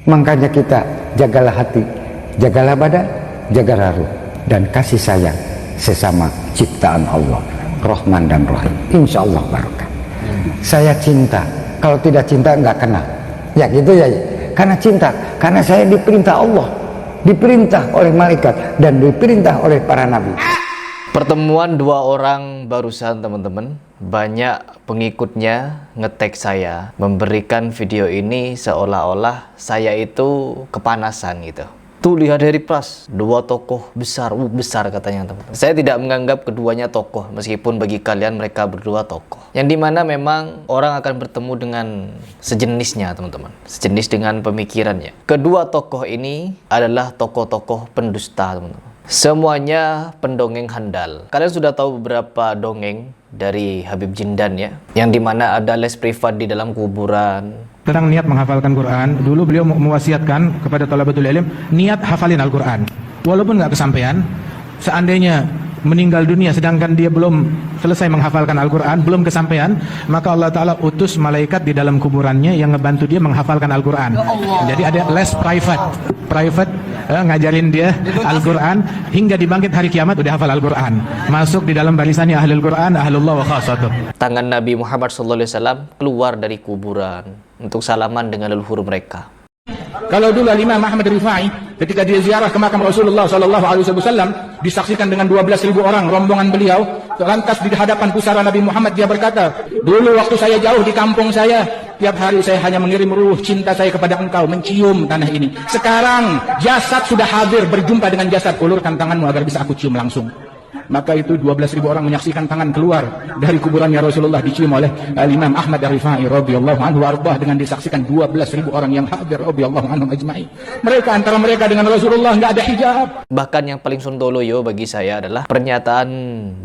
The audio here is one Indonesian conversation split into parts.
Makanya kita jagalah hati, jagalah badan, jagalah ruh, dan kasih sayang sesama ciptaan Allah, Rahman dan Rahim. Insya Allah barokah. Saya cinta, kalau tidak cinta nggak kenal. Ya gitu ya. Karena cinta, karena saya diperintah Allah, diperintah oleh malaikat, dan diperintah oleh para nabi. Pertemuan dua orang barusan teman-teman, banyak pengikutnya nge-tag saya, memberikan video ini seolah-olah saya itu kepanasan gitu. Tuh lihat dari Pras, dua tokoh besar, besar katanya teman-teman. Saya tidak menganggap keduanya tokoh, meskipun bagi kalian mereka berdua tokoh. Yang dimana memang orang akan bertemu dengan sejenisnya teman-teman, sejenis dengan pemikirannya. Kedua tokoh ini adalah tokoh-tokoh pendusta teman-teman. Semuanya pendongeng handal. Kalian sudah tahu beberapa dongeng dari Habib Jindan ya, yang dimana ada les privat di dalam kuburan. Tentang niat menghafalkan Quran, dulu beliau mewasiatkan kepada thalabatul ilm, niat hafalin Al-Quran. Walaupun nggak kesampaian, seandainya meninggal dunia sedangkan dia belum selesai menghafalkan Al-Quran, belum kesampaian, maka Allah Ta'ala utus malaikat di dalam kuburannya yang ngebantu dia menghafalkan Al-Quran. Jadi ada les private ngajarin dia Al-Quran hingga dibangkit hari kiamat udah hafal Al-Quran, masuk di dalam barisannya Ahlul Quran, Ahlullah wa khasatuh. Tangan Nabi Muhammad SAW keluar dari kuburan untuk salaman dengan leluhur mereka. Kalau dulu Imam Ahmad Rifai ketika dia ziarah ke makam Rasulullah SAW disaksikan dengan 12.000 orang rombongan beliau, lantas di hadapan pusara Nabi Muhammad dia berkata, dulu waktu saya jauh di kampung saya, tiap hari saya hanya mengirim ruh cinta saya kepada engkau, mencium tanah ini. Sekarang jasad sudah hadir, berjumpa dengan jasad, ulurkan tanganmu agar bisa aku cium langsung. Maka itu 12.000 orang menyaksikan tangan keluar dari kuburannya Rasulullah dicium oleh Imam Ahmad Ar-Rifai radhiyallahu anhu arbah, dengan disaksikan 12.000 orang yang hadir radhiyallahu anhum ajma'in. Mereka antara mereka dengan Rasulullah nggak ada hijab. Bahkan yang paling sontoloyo bagi saya adalah pernyataan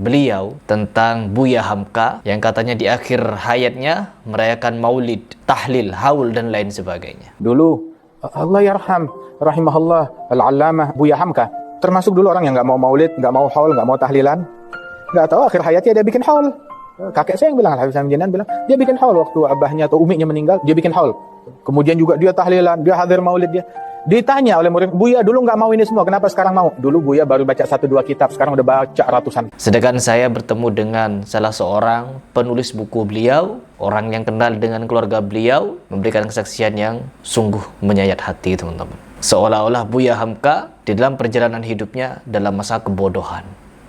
beliau tentang Buya Hamka yang katanya di akhir hayatnya merayakan maulid, tahlil, haul dan lain sebagainya. Dulu Allah yarham rahimahullah al-allamah Buya Hamka termasuk dulu orang yang nggak mau maulid, nggak mau haul, nggak mau tahlilan. Nggak tahu akhir hayatnya dia bikin haul. Kakek saya yang bilang, Habib Samim Jinan bilang, dia bikin haul waktu abahnya atau uminya meninggal, dia bikin haul. Kemudian juga dia tahlilan, dia hadir maulid dia. Ditanya oleh murid, Buya dulu nggak mau ini semua, kenapa sekarang mau? Dulu Buya baru baca 1-2 kitab, sekarang udah baca ratusan. Sedangkan saya bertemu dengan salah seorang penulis buku beliau, orang yang kenal dengan keluarga beliau, memberikan kesaksian yang sungguh menyayat hati teman-teman. Seolah-olah Buya Hamka di dalam perjalanan hidupnya dalam masa kebodohan,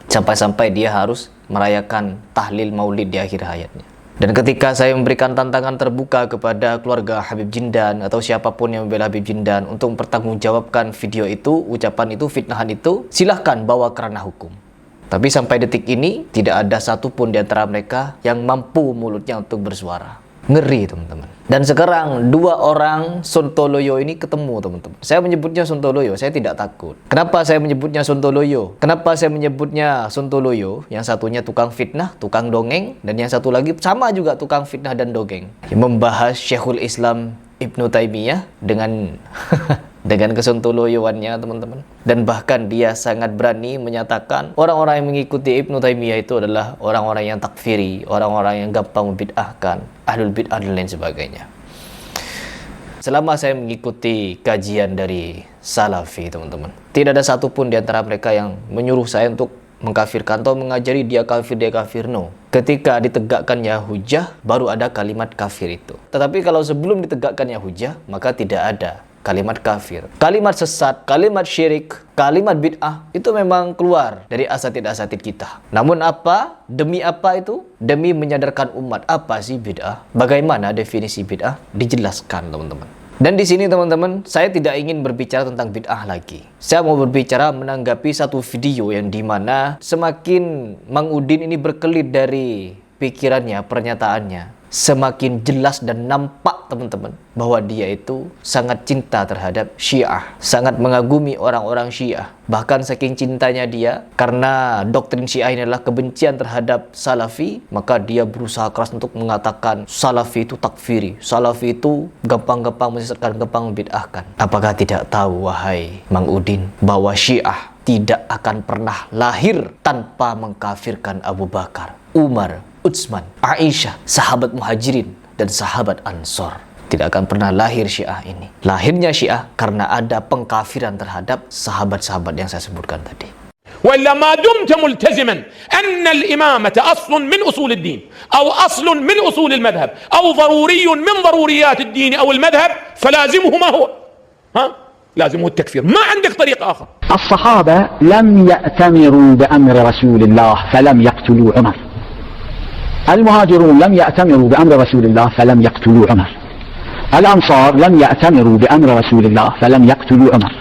sampai-sampai dia harus merayakan tahlil maulid di akhir hayatnya. Dan ketika saya memberikan tantangan terbuka kepada keluarga Habib Jindan atau siapapun yang membela Habib Jindan untuk mempertanggungjawabkan video itu, ucapan itu, fitnahan itu, silahkan bawa ke ranah hukum. Tapi sampai detik ini tidak ada satupun di antara mereka yang mampu mulutnya untuk bersuara. Ngeri teman-teman. Dan sekarang dua orang sontoloyo ini ketemu teman-teman. Saya menyebutnya sontoloyo, saya tidak takut. Kenapa saya menyebutnya sontoloyo? Kenapa saya menyebutnya sontoloyo? Yang satunya tukang fitnah, tukang dongeng, dan yang satu lagi sama juga tukang fitnah dan dongeng. Yang membahas Syekhul Islam Ibnu Taimiyah dengan dengan kesontoloyoannya teman-teman. Dan bahkan dia sangat berani menyatakan orang-orang yang mengikuti Ibnu Taimiyah itu adalah orang-orang yang takfiri, orang-orang yang gampang membid'ahkan, ahlul bid'ah dan lain sebagainya. Selama saya mengikuti kajian dari Salafi teman-teman, tidak ada satupun di antara mereka yang menyuruh saya untuk mengkafirkan atau mengajari dia kafir, no. Ketika ditegakkannya hujah, baru ada kalimat kafir itu. Tetapi kalau sebelum ditegakkannya hujah, maka tidak ada kalimat kafir. Kalimat sesat, kalimat syirik, kalimat bid'ah itu memang keluar dari asatid-asatid kita. Namun apa? Demi apa itu? Demi menyadarkan umat apa sih bid'ah? Bagaimana definisi bid'ah? Dijelaskan teman-teman. Dan di sini teman-teman, saya tidak ingin berbicara tentang bid'ah lagi. Saya mau berbicara menanggapi satu video yang dimana semakin Mang Udin ini berkelit dari pikirannya, pernyataannya, semakin jelas dan nampak teman-teman bahwa dia itu sangat cinta terhadap Syiah, sangat mengagumi orang-orang Syiah. Bahkan saking cintanya dia, karena doktrin Syiah ini adalah kebencian terhadap Salafi, maka dia berusaha keras untuk mengatakan Salafi itu takfiri, Salafi itu gampang-gampang menyesatkan, gampang membid'ahkan. Apakah tidak tahu wahai Mang Udin bahwa Syiah tidak akan pernah lahir tanpa mengkafirkan Abu Bakar, Umar, Utsman, Aisyah, sahabat Muhajirin dan sahabat Ansor. Tidak akan pernah lahir Syiah ini. Lahirnya Syiah karena ada pengkafiran terhadap sahabat-sahabat yang saya sebutkan tadi. وإلا ما دمت ملتزما أن الإمامة أصل من أصول الدين أو أصل من أصول المذهب أو ضروري من ضروريات الدين أو المذهب فلازمه ما هو؟ لازمه التكفير. ما عندك طريق آخر. الصحابة لم يأتمروا بأمر رسول الله فلم يقتلوا عمر. المهاجرون لم يأتمروا بأمر رسول الله فلم يقتلوا عمر. الأنصار لم يأتمروا بأمر رسول الله فلم يقتلوا عمر.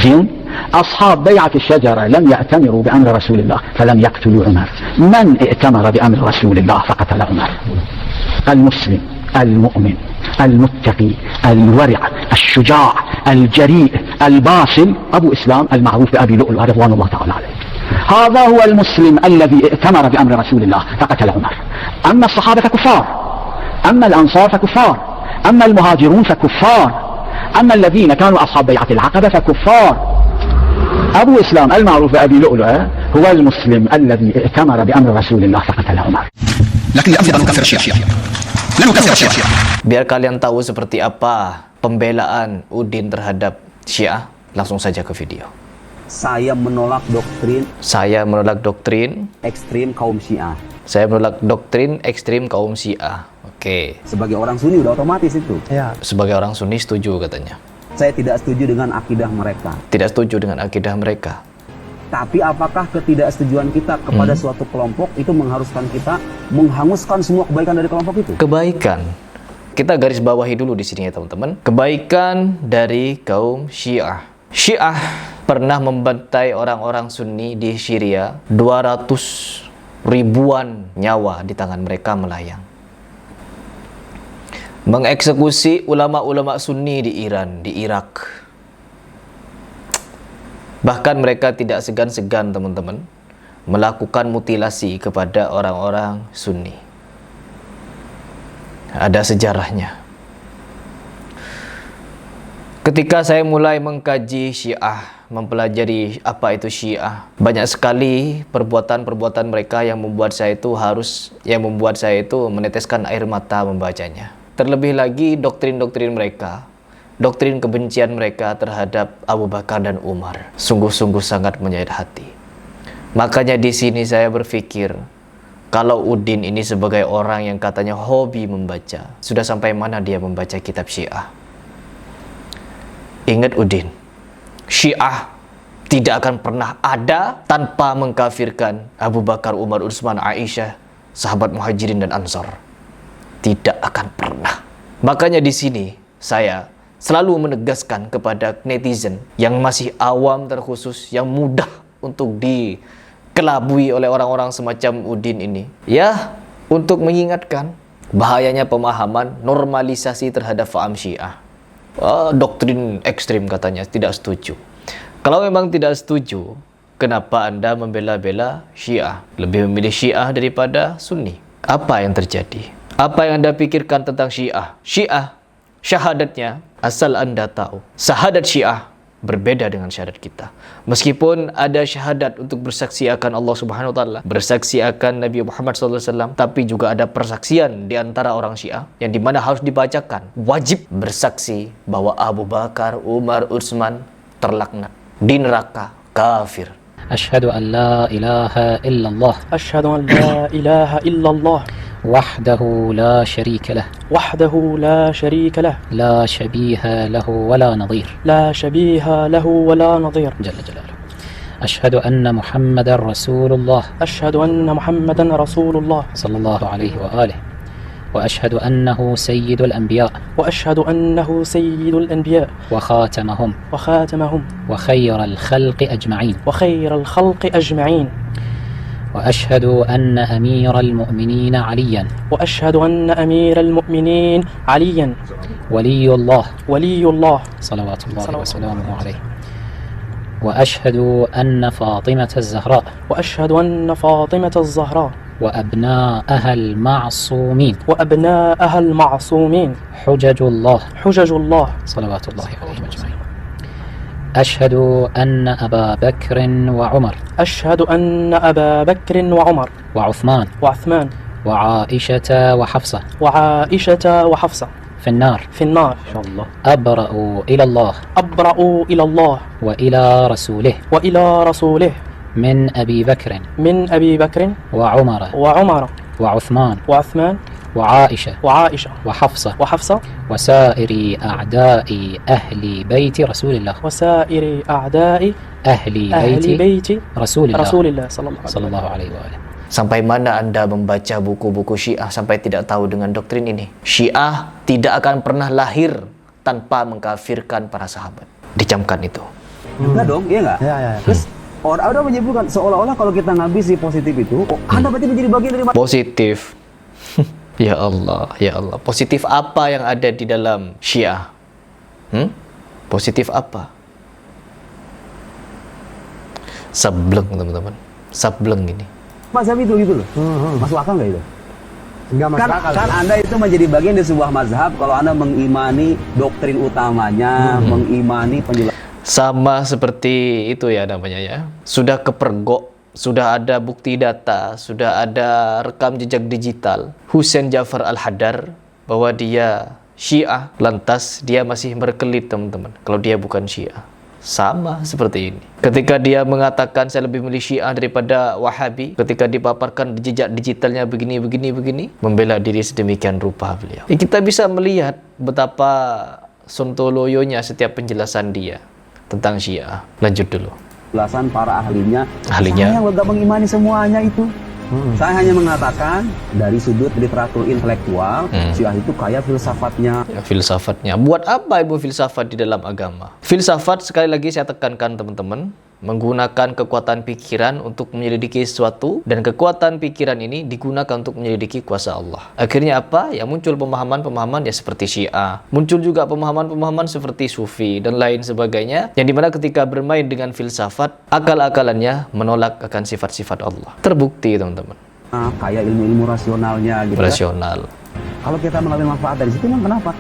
زين؟ أصحاب بيعة الشجرة لم يأتمروا بأمر رسول الله فلم يقتلوا عمر. من ائتمر بأمر رسول الله فقتل عمر؟ المسلم المؤمن المتقي الورع الشجاع الجريء الباسل أبو إسلام المعروف بأبي لؤلؤ رضوان الله تعالى عليه. هذا هو المسلم الذي ائتمر بأمر رسول الله فقتل عمر. أما الصحابة فكفار، أما الأنصار فكفار، أما المهاجرون فكفار، أما الذين كانوا أصحاب بيعة العقبة فكفار. أبو إسلام المعروف بأبي لؤلؤ هو المسلم الذي ائتمر بأمر رسول الله فقتل عمر. لكن لأنفض نكفر الشيعة لا نكفر الشيعة. Biar kalian tahu seperti apa pembelaan Udin terhadap Syiah, langsung saja ke video. Saya menolak doktrin ekstrim kaum Syiah. Saya menolak doktrin ekstrim kaum Syiah. Oke. Sebagai orang Sunni udah otomatis itu. Ya. Sebagai orang Sunni setuju katanya. Saya tidak setuju dengan akidah mereka. Tidak setuju dengan akidah mereka. Tapi apakah ketidaksetujuan kita kepada suatu kelompok itu mengharuskan kita menghanguskan semua kebaikan dari kelompok itu? Kebaikan. Kita garis bawahi dulu di sini ya teman-teman. Kebaikan dari kaum Syiah. Syiah pernah membantai orang-orang Sunni di Syria. 200 ribuan nyawa di tangan mereka melayang. Mengeksekusi ulama-ulama Sunni di Iran, di Irak. Bahkan mereka tidak segan-segan teman-teman melakukan mutilasi kepada orang-orang Sunni. Ada sejarahnya. Ketika saya mulai mengkaji Syiah, mempelajari apa itu Syiah, banyak sekali perbuatan-perbuatan mereka yang membuat saya itu meneteskan air mata membacanya. Terlebih lagi doktrin-doktrin mereka, doktrin kebencian mereka terhadap Abu Bakar dan Umar, sungguh-sungguh sangat menyayat hati. Makanya di sini saya berpikir, kalau Udin ini sebagai orang yang katanya hobi membaca, sudah sampai mana dia membaca kitab Syiah? Ingat Udin, Syiah tidak akan pernah ada tanpa mengkafirkan Abu Bakar, Umar, Utsman, Aisyah, sahabat Muhajirin dan Ansar. Tidak akan pernah. Makanya di sini saya selalu menegaskan kepada netizen yang masih awam, terkhusus yang mudah untuk dikelabui oleh orang-orang semacam Udin ini, ya, untuk mengingatkan bahayanya pemahaman normalisasi terhadap faham Syiah. Doktrin ekstrim katanya, tidak setuju. Kalau memang tidak setuju, kenapa Anda membela-bela Syiah, lebih memilih Syiah daripada Sunni? Apa yang terjadi? Apa yang Anda pikirkan tentang Syiah? Syiah, syahadatnya, asal Anda tahu, syahadat Syiah berbeda dengan syahadat kita. Meskipun ada syahadat untuk bersaksi akan Allah Subhanahu wa taala, bersaksi akan Nabi Muhammad SAW, tapi juga ada persaksian di antara orang Syiah yang dimana harus dibacakan, wajib bersaksi bahwa Abu Bakar, Umar, Utsman terlaknat di neraka, kafir. Asyhadu an la ilaha illallah. Asyhadu an la ilaha illallah. وحده لا شريك له لا شريك له لا شبيه له ولا نظير جل جلاله أشهد أن محمدا رسول الله صلى الله عليه وآله وأشهد أنه سيد الأنبياء وخاتمهم وخير الخلق أجمعين وأشهد أن أمير المؤمنين عليا ولي الله صلوات الله وسلامه عليه وأشهد أن فاطمة الزهراء وأبناءها المعصومين حجج الله صلوات الله عليهم أجمعين أشهد أن أبا بكر وعمر وعثمان وعائشة وحفصة في النار في النار أبرأ إلى الله أبرأ إلى الله وإلى رسوله وإلى رسوله من أبي بكر من أبي بكر وعمر وعمر وعثمان وعثمان وعائشة وعائشة وحفصة وحفصة وسائر أعداء أهل بيت رسول الله وسائر أعداء أهل بيت رسول الله صلى الله عليه وسلم. Sampai mana Anda membaca buku-buku Syiah sampai tidak tahu dengan doktrin ini? Syiah tidak akan pernah lahir tanpa mengkafirkan para sahabat. Dicamkan itu. Enggak dong, iya nggak? Terus orang menyebutkan seolah-olah kalau kita ngabisi positif itu, Anda berarti menjadi bagian dari positif. Ya Allah, ya Allah. Positif apa yang ada di dalam Syiah? Positif apa? Sableng, teman-teman. Sableng ini. mazhab itu gitu loh. Masuk akal nggak itu? Kan Anda itu menjadi bagian dari sebuah mazhab kalau Anda mengimani doktrin utamanya, mengimani penjelasan. Sama seperti itu ya namanya ya. Sudah kepergok, sudah ada bukti data, sudah ada rekam jejak digital Husain Ja'far Al-Haddad bahwa dia Syiah, lantas dia masih berkelit, teman-teman, kalau dia bukan Syiah. Sama seperti ini. Ketika dia mengatakan saya lebih milih Syiah daripada Wahabi, ketika dipaparkan jejak digitalnya begini, membela diri sedemikian rupa beliau. Kita bisa melihat betapa sontoloyonya setiap penjelasan dia tentang Syiah. Lanjut dulu. Penjelasan para ahlinya. Saya nggak mengimani semuanya itu. Saya hanya mengatakan dari sudut literatur intelektual, Syiah itu kaya filsafatnya. Ya, filsafatnya. Buat apa ilmu filsafat di dalam agama? Filsafat, sekali lagi saya tekankan teman-teman, menggunakan kekuatan pikiran untuk menyelidiki sesuatu, dan kekuatan pikiran ini digunakan untuk menyelidiki kuasa Allah. Akhirnya apa? Ya muncul pemahaman-pemahaman ya seperti Syiah, muncul juga pemahaman-pemahaman seperti Sufi dan lain sebagainya, yang dimana ketika bermain dengan filsafat, akal-akalannya menolak akan sifat-sifat Allah. Terbukti teman-teman. Kayak ilmu-ilmu rasionalnya gitu. Rasional. Kalau kita mengambil manfaat dari situ, kenapa?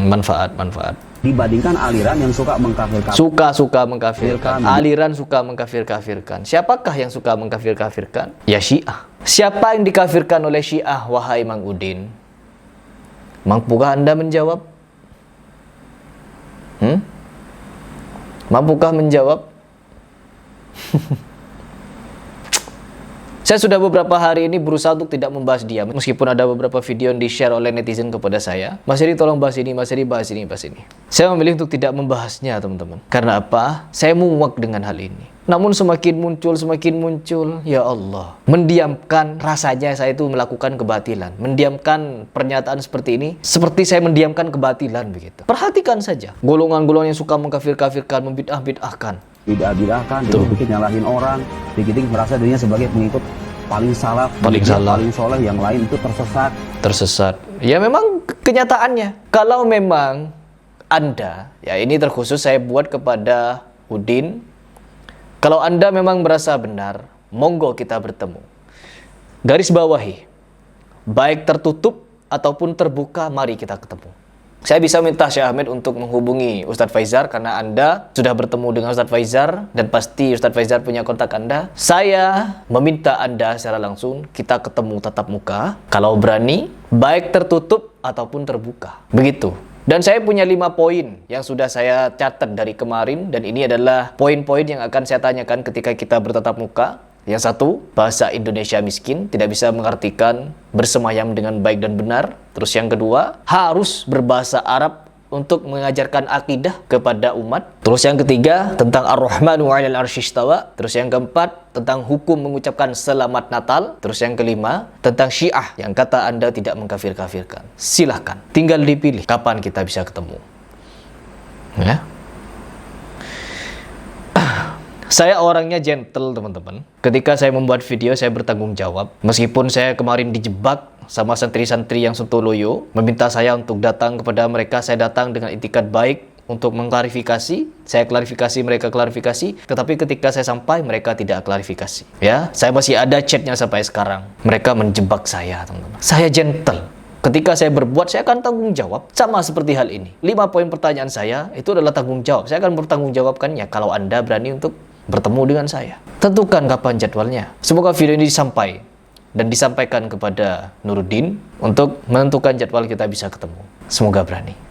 Manfaat. Dibandingkan aliran yang suka mengkafirkan. Suka mengkafirkan. Aliran suka mengkafir-kafirkan. Siapakah yang suka mengkafir-kafirkan? Ya Syiah. Siapa yang dikafirkan oleh Syiah, wahai Mang Udin? Mampukah Anda menjawab? Mampukah menjawab? Saya sudah beberapa hari ini berusaha untuk tidak membahas dia, meskipun ada beberapa video yang di-share oleh netizen kepada saya. Mas Heri tolong bahas ini, Mas Heri bahas ini. Saya memilih untuk tidak membahasnya, teman-teman. Karena apa? Saya muak dengan hal ini. Namun semakin muncul, ya Allah. Mendiamkan rasanya saya itu melakukan kebatilan. Mendiamkan pernyataan seperti ini, seperti saya mendiamkan kebatilan begitu. Perhatikan saja. Golongan-golongan yang suka mengkafir-kafirkan, membid'ah-bid'ahkan. Bid'ah-bid'ahkan, dikit-dikit nyalahin orang, dikit-dikit merasa dirinya sebagai pengikut paling salaf, paling soleh, yang lain itu tersesat. Ya memang kenyataannya. Kalau memang Anda, ya ini terkhusus saya buat kepada Udin, kalau Anda memang merasa benar, monggo kita bertemu. Garis bawahi, baik tertutup ataupun terbuka, mari kita ketemu. Saya bisa minta Syekh Ahmed untuk menghubungi Ustadz Faizar karena Anda sudah bertemu dengan Ustadz Faizar dan pasti Ustadz Faizar punya kontak Anda. Saya meminta Anda secara langsung kita ketemu tatap muka. Kalau berani, baik tertutup ataupun terbuka. Begitu. Dan saya punya 5 poin yang sudah saya catat dari kemarin, dan ini adalah poin-poin yang akan saya tanyakan ketika kita bertatap muka. Yang satu, bahasa Indonesia miskin, tidak bisa mengartikan bersemayam dengan baik dan benar. Terus yang kedua, harus berbahasa Arab untuk mengajarkan akidah kepada umat. Terus yang ketiga, tentang Ar-Rahmanu 'alal 'arsy istawa. Terus yang keempat, tentang hukum mengucapkan selamat Natal. Terus yang kelima, tentang Syiah yang kata Anda tidak mengkafir-kafirkan. Silahkan, tinggal dipilih kapan kita bisa ketemu. Ya. Saya orangnya gentle, teman-teman. Ketika saya membuat video, saya bertanggung jawab. Meskipun saya kemarin dijebak sama santri-santri yang sontoloyo, meminta saya untuk datang kepada mereka, saya datang dengan itikad baik untuk mengklarifikasi. Saya klarifikasi, mereka klarifikasi. Tetapi ketika saya sampai, mereka tidak klarifikasi. Ya, saya masih ada chatnya sampai sekarang. Mereka menjebak saya, teman-teman. Saya gentle. Ketika saya berbuat, saya akan tanggung jawab. Sama seperti hal ini. 5 poin pertanyaan saya, itu adalah tanggung jawab. Saya akan bertanggung jawabkannya kalau Anda berani untuk bertemu dengan saya. Tentukan kapan jadwalnya. Semoga video ini disampaikan kepada Nuruddin untuk menentukan jadwal kita bisa ketemu. Semoga berani.